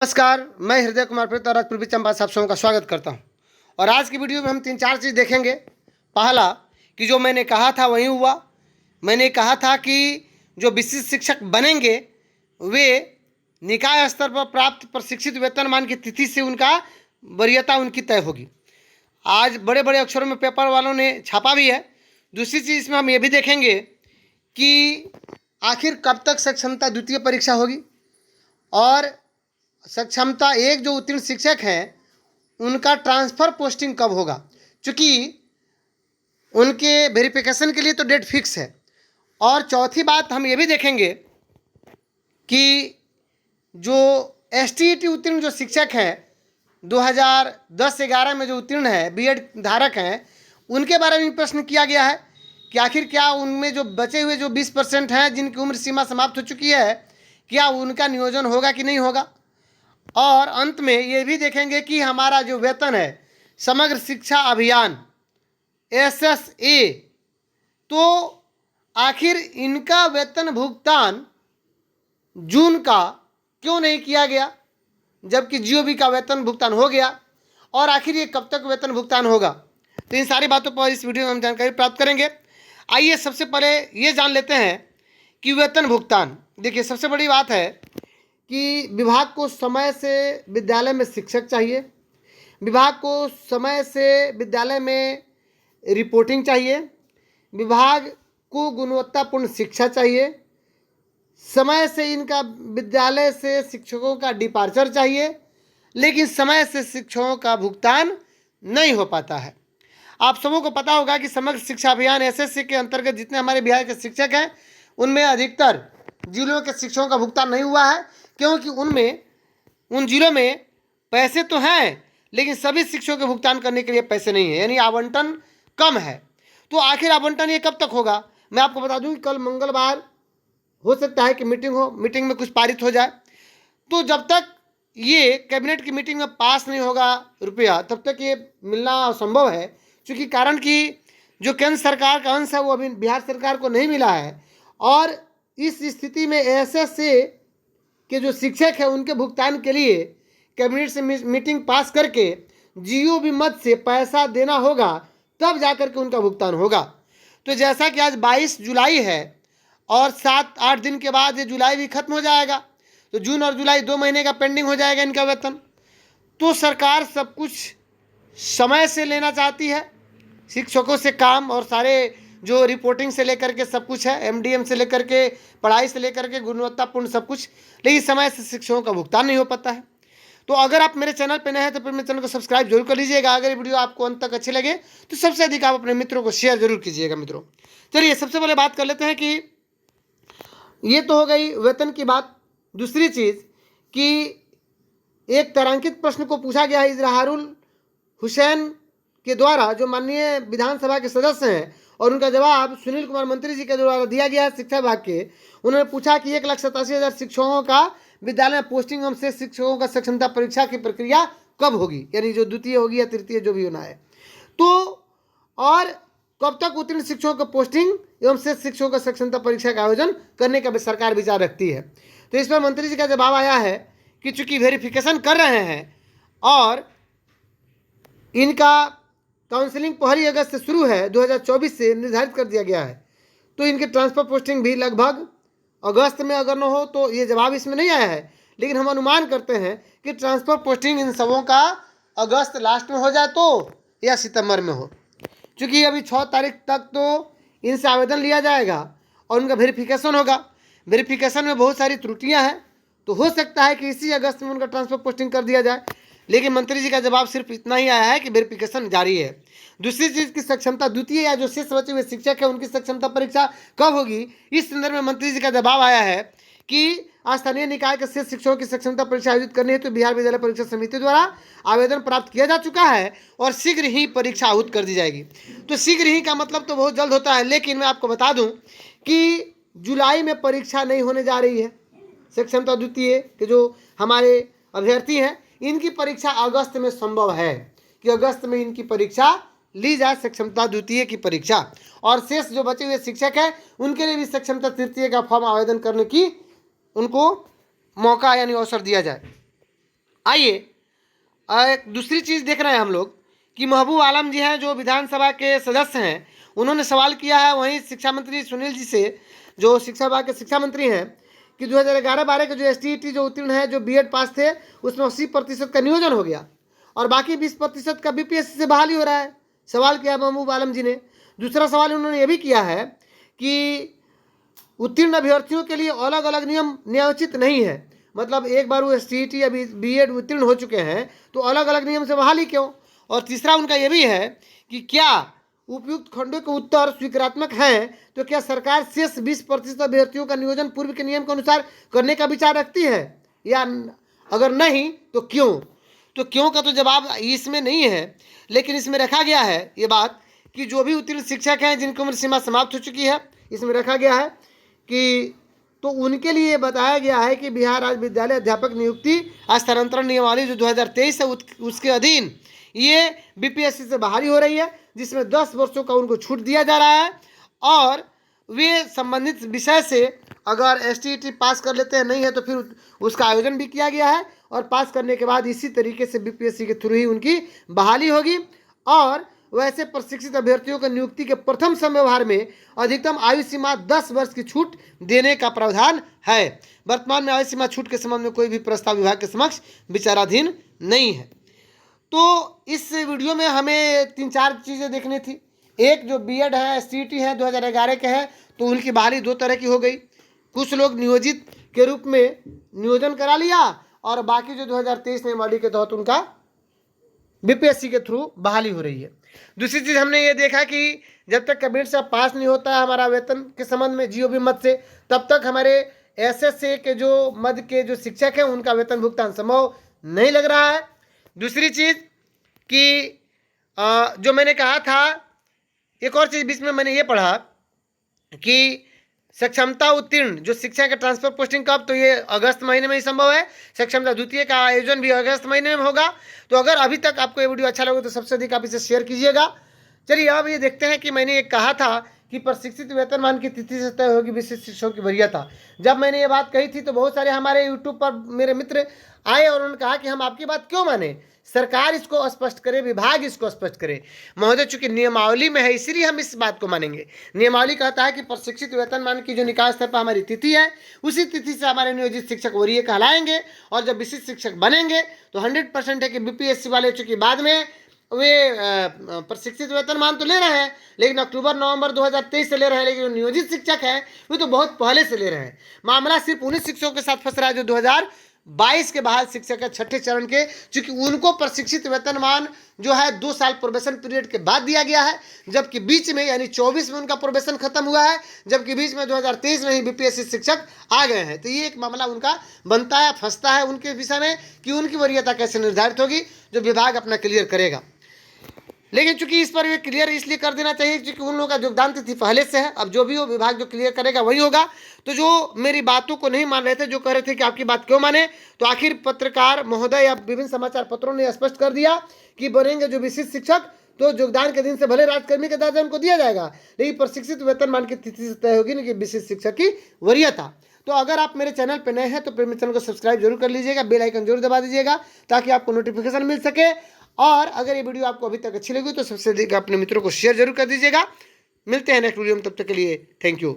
नमस्कार, मैं हृदय कुमार प्रीत और पूर्वी चंपा से आप सबों का स्वागत करता हूं। और आज की वीडियो में हम 3-4 चीज़ देखेंगे। पहला कि जो मैंने कहा था वही हुआ। मैंने कहा था कि जो विशिष्ट शिक्षक बनेंगे वे निकाय स्तर पर प्राप्त प्रशिक्षित वेतनमान की तिथि से उनका वरीयता उनकी तय होगी। आज बड़े बड़े अक्षरों में पेपर वालों ने छापा भी है। दूसरी चीज़ इसमें हम ये भी देखेंगे कि आखिर कब तक सक्षमता द्वितीय परीक्षा होगी और सक्षमता एक जो उत्तीर्ण शिक्षक हैं उनका ट्रांसफ़र पोस्टिंग कब होगा, क्योंकि उनके वेरिफिकेशन के लिए तो डेट फिक्स है। और चौथी बात हम ये भी देखेंगे कि जो STET उत्तीर्ण जो शिक्षक हैं 2010-11 में जो उत्तीर्ण है बीएड धारक हैं, उनके बारे में प्रश्न किया गया है कि आखिर क्या उनमें जो बचे हुए जो 20% हैं जिनकी उम्र सीमा समाप्त हो चुकी है, क्या उनका नियोजन होगा कि नहीं होगा। और अंत में ये भी देखेंगे कि हमारा जो वेतन है समग्र शिक्षा अभियान SSA, तो आखिर इनका वेतन भुगतान जून का क्यों नहीं किया गया, जबकि GOB का वेतन भुगतान हो गया, और आखिर ये कब तक वेतन भुगतान होगा। तो इन सारी बातों पर इस वीडियो में हम जानकारी प्राप्त करेंगे। आइए सबसे पहले ये जान लेते हैं कि वेतन भुगतान। देखिए, सबसे बड़ी बात है कि विभाग को समय से विद्यालय में शिक्षक चाहिए, विभाग को समय से विद्यालय में रिपोर्टिंग चाहिए, विभाग को गुणवत्तापूर्ण शिक्षा चाहिए, समय से इनका विद्यालय से शिक्षकों का डिपार्चर चाहिए, लेकिन समय से शिक्षकों का भुगतान नहीं हो पाता है। आप सबों को पता होगा कि समग्र शिक्षा अभियान SSA के अंतर्गत जितने हमारे बिहार के शिक्षक हैं उनमें अधिकतर जिलों के शिक्षकों का भुगतान नहीं हुआ है, क्योंकि उन जिलों में पैसे तो हैं लेकिन सभी शिक्षकों के भुगतान करने के लिए पैसे नहीं है, यानी आवंटन कम है। तो आखिर आवंटन ये कब तक होगा। मैं आपको बता दूं कि कल मंगलवार हो सकता है कि मीटिंग हो, मीटिंग में कुछ पारित हो जाए। तो जब तक ये कैबिनेट की मीटिंग में पास नहीं होगा रुपया, तब तक ये मिलना असंभव है, क्योंकि कारण कि जो केंद्र सरकार का अंश है वो अभी बिहार सरकार को नहीं मिला है। और इस स्थिति में SSA के जो शिक्षक हैं उनके भुगतान के लिए कैबिनेट से मीटिंग पास करके GOB मद से पैसा देना होगा, तब जाकर के उनका भुगतान होगा। तो जैसा कि आज 22 जुलाई है और 7-8 दिन के बाद ये जुलाई भी खत्म हो जाएगा, तो जून और जुलाई 2 महीने का पेंडिंग हो जाएगा इनका वेतन। तो सरकार सब कुछ समय से लेना चाहती है, शिक्षकों से काम और सारे जो रिपोर्टिंग से लेकर के सब कुछ है, MDM से लेकर के पढ़ाई से लेकर के गुणवत्तापूर्ण सब कुछ, लेकिन समय से शिक्षकों का भुगतान नहीं हो पाता है। तो अगर आप मेरे चैनल पर नए हैं तो फिर मेरे चैनल को सब्सक्राइब जरूर कर लीजिएगा। अगर ये वीडियो आपको अंत तक अच्छे लगे तो सबसे अधिक आप अपने मित्रों को शेयर जरूर कीजिएगा। मित्रों, चलिए सबसे पहले बात कर लेते हैं कि ये तो हो गई वेतन की बात। दूसरी चीज़ कि एक तारांकित प्रश्न को पूछा गया है इजहारुल हुसैन के द्वारा, जो माननीय विधानसभा के सदस्य हैं, और उनका जवाब सुनील कुमार मंत्री जी के द्वारा दिया गया है शिक्षा विभाग के। उन्होंने पूछा कि 1,87,000 शिक्षकों का विद्यालय में पोस्टिंग एवं शेष शिक्षकों का सक्षमता परीक्षा की प्रक्रिया कब होगी, यानी जो द्वितीय होगी या तृतीय जो भी होना है। तो और कब तक उत्तीर्ण शिक्षकों को पोस्टिंग एवं शेष शिक्षकों का सक्षमता परीक्षा का आयोजन करने का भी सरकार विचार रखती है। तो इस पर मंत्री जी का जवाब आया है कि चूंकि वेरिफिकेशन कर रहे हैं और इनका काउंसलिंग 1 अगस्त से शुरू है, 2024 से निर्धारित कर दिया गया है, तो इनके ट्रांसफर पोस्टिंग भी लगभग अगस्त में अगर न हो, तो ये जवाब इसमें नहीं आया है, लेकिन हम अनुमान करते हैं कि ट्रांसफर पोस्टिंग इन सबों का अगस्त लास्ट में हो जाए तो या सितंबर में हो, क्योंकि अभी 6 तारीख तक तो इनसे आवेदन लिया जाएगा और उनका वेरिफिकेशन होगा। वेरिफिकेशन में बहुत सारी त्रुटियाँ हैं, तो हो सकता है कि इसी अगस्त में उनका ट्रांसफर पोस्टिंग कर दिया जाए, लेकिन मंत्री जी का जवाब सिर्फ इतना ही आया है कि वेरिफिकेशन जारी है। दूसरी चीज़ की सक्षमता द्वितीय या जो शेष बचे हुए शिक्षक है उनकी सक्षमता परीक्षा कब होगी, इस संदर्भ में मंत्री जी का जवाब आया है कि स्थानीय निकाय के शेष शिक्षकों की सक्षमता परीक्षा आयोजित करनी है तो बिहार विद्यालय परीक्षा समिति द्वारा आवेदन प्राप्त किया जा चुका है और शीघ्र ही परीक्षा आहूत कर दी जाएगी। तो शीघ्र ही का मतलब तो बहुत जल्द होता है, लेकिन मैं आपको बता दूं कि जुलाई में परीक्षा नहीं होने जा रही है। सक्षमता द्वितीय के जो हमारे अभ्यर्थी हैं इनकी परीक्षा अगस्त में संभव है कि अगस्त में इनकी परीक्षा ली जाए, सक्षमता द्वितीय की परीक्षा, और शेष जो बचे हुए शिक्षक हैं उनके लिए भी सक्षमता तृतीय का फॉर्म आवेदन करने की उनको मौका यानी अवसर दिया जाए। आइए एक दूसरी चीज़ देख रहे हैं हम लोग कि महबूब आलम जी हैं जो विधानसभा के सदस्य हैं, उन्होंने सवाल किया है वहीं शिक्षा मंत्री सुनील जी से, जो शिक्षा विभाग के शिक्षा मंत्री हैं, कि 2011-12 के जो STET जो उत्तीर्ण है, जो B.Ed पास थे, उसमें 80% का नियोजन हो गया और बाकी 20% का BPSC से बहाली हो रहा है। सवाल किया महबूब आलम जी ने। दूसरा सवाल उन्होंने ये भी किया है कि उत्तीर्ण अभ्यर्थियों के लिए अलग अलग नियम न्यायोचित नहीं है, मतलब एक बार वो STET या B.Ed उत्तीर्ण हो चुके हैं तो अलग अलग नियम से बहाली क्यों। और तीसरा उनका ये भी है कि क्या उपयुक्त खंडों के उत्तर स्वीकारात्मक हैं तो क्या सरकार शेष 20% अभ्यर्थियों का नियोजन पूर्व के नियम के अनुसार करने का विचार रखती है, या अगर नहीं तो क्यों। तो क्यों का तो जवाब इसमें नहीं है, लेकिन इसमें रखा गया है ये बात कि जो भी उत्तीर्ण शिक्षक हैं जिनकी उम्र सीमा समाप्त हो चुकी है, इसमें रखा गया है कि तो उनके लिए बताया गया है कि बिहार राज्य विद्यालय अध्यापक नियुक्ति स्थानांतरण नियमावली जो 2023 है उसके अधीन ये BPSC से बहाली हो रही है, जिसमें 10 वर्षों का उनको छूट दिया जा रहा है और वे संबंधित विषय से अगर STET पास कर लेते हैं, नहीं है तो फिर उसका आयोजन भी किया गया है और पास करने के बाद इसी तरीके से BPSC के थ्रू ही उनकी बहाली होगी। और वैसे प्रशिक्षित अभ्यर्थियों की नियुक्ति के प्रथम समयभार में अधिकतम आयु सीमा 10 वर्ष की छूट देने का प्रावधान है। वर्तमान में आयु सीमा छूट के संबंध में कोई भी प्रस्ताव विभाग के समक्ष विचाराधीन नहीं है। तो इस वीडियो में हमें 3-4 चीज़ें देखनी थी। एक जो B.Ed है, STET है, 2011 के हैं, तो उनकी बहाली 2 तरह की हो गई। कुछ लोग नियोजित के रूप में नियोजन करा लिया और बाकी जो 2023 नियमावली के तहत उनका BPSC के थ्रू बहाली हो रही है। दूसरी चीज़ हमने ये देखा कि जब तक कैबिनेट से पास नहीं होता है हमारा वेतन के संबंध में GOB मद से, तब तक हमारे SSA के जो मद के जो शिक्षक हैं उनका वेतन भुगतान संभव नहीं लग रहा है। दूसरी चीज़ कि जो मैंने कहा था, एक और चीज़ बीच में मैंने ये पढ़ा कि सक्षमता उत्तीर्ण जो शिक्षा का ट्रांसफर पोस्टिंग कब, तो ये अगस्त महीने में ही संभव है। सक्षमता द्वितीय का आयोजन भी अगस्त महीने में होगा। तो अगर अभी तक आपको ये वीडियो अच्छा लगे तो सबसे अधिक आप इसे शेयर कीजिएगा। चलिए अब ये देखते हैं कि मैंने ये कहा था कि प्रशिक्षित वेतनमान की तिथि से तय होगी विशिष्ट शिक्षकों की वरीयता। जब मैंने ये बात कही थी तो बहुत सारे हमारे यूट्यूब पर मेरे मित्र आए और उन्होंने कहा कि हम आपकी बात क्यों माने, सरकार इसको स्पष्ट करे, विभाग इसको स्पष्ट करे। महोदय चूंकि नियमावली में है इसीलिए हम इस बात को मानेंगे। नियमावली कहता है कि प्रशिक्षित वेतनमान की जो निकाय स्तर पर हमारी तिथि है उसी तिथि से हमारे नियोजित शिक्षक वरीय कहलाएंगे और जब विशिष्ट शिक्षक बनेंगे तो 100% है कि BPSC वाले चूंकि बाद में वे प्रशिक्षित वेतनमान तो ले रहे हैं लेकिन अक्टूबर-नवंबर 2023 से ले रहे हैं, लेकिन जो नियोजित शिक्षक हैं वो तो बहुत पहले से ले रहे हैं। मामला सिर्फ उन्हीं शिक्षकों के साथ फंस रहा है जो 2022 के बहाल शिक्षक है छठे चरण के, क्योंकि उनको प्रशिक्षित वेतनमान जो है 2 साल प्रोबेशन पीरियड के बाद दिया गया है, जबकि बीच में यानी 24 में उनका प्रोबेशन खत्म हुआ है, जबकि बीच में 2023 में ही BPSC शिक्षक आ गए हैं। तो ये एक मामला उनका बनता है, फंसता है उनके विषय में कि उनकी वरीयता कैसे निर्धारित होगी, जो विभाग अपना क्लियर करेगा। लेकिन चूंकि इस पर वे क्लियर इसलिए कर देना चाहिए क्योंकि उन लोगों का योगदान तिथि पहले से है। अब जो भी हो विभाग जो क्लियर करेगा वही होगा। तो जो मेरी बातों को नहीं मान रहे थे, जो कह रहे थे कि आपकी बात क्यों माने, तो आखिर पत्रकार महोदय या विभिन्न समाचार पत्रों ने स्पष्ट कर दिया कि बनेंगे जो विशिष्ट शिक्षक तो योगदान के दिन से भले राजकर्मी के दर्जा उनको दिया जाएगा, लेकिन प्रशिक्षित वेतनमान की तिथि से तय होगी कि विशिष्ट शिक्षक की वरीयता। तो अगर आप मेरे चैनल पर नए हैं तो मेरे चैनल को सब्सक्राइब जरूर कर लीजिएगा, बेल आइकन जरूर दबा दीजिएगा ताकि आपको नोटिफिकेशन मिल सके। और अगर ये वीडियो आपको अभी तक अच्छी लगी तो सबसे अधिक अपने मित्रों को शेयर जरूर कर दीजिएगा। मिलते हैं नेक्स्ट वीडियो में, तब तक के लिए थैंक यू।